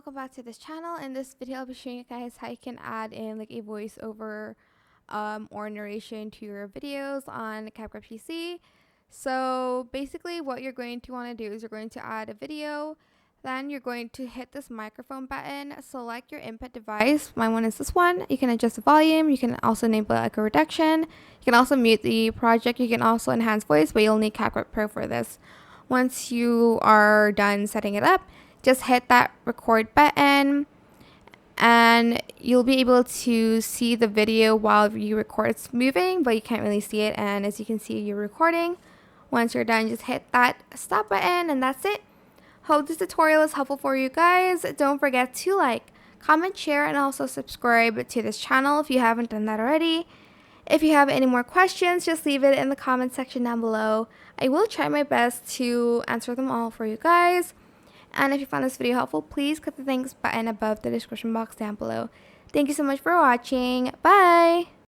welcome back to this channel. In this video I'll be showing you guys how you can add in like a voiceover or narration to your videos on CapCut PC. So basically what you're going to want to do is you're going to add a video, then you're going to hit this microphone button, select your input device. My one is this one. You can adjust the volume, you can also enable like a reduction, you can also mute the project, you can also enhance voice, but you'll need CapCut Pro for this. Once you are done setting it up, just hit that record button and you'll be able to see the video while you record. It's moving, but you can't really see it, and as you can see, you're recording. Once you're done, just hit that stop button and that's it. Hope this tutorial is helpful for you guys. Don't forget to like, comment, share, and also subscribe to this channel if you haven't done that already. If you have any more questions, just leave it in the comment section down below. I will try my best to answer them all for you guys. And if you found this video helpful, please click the thanks button above the description box down below. Thank you so much for watching. Bye!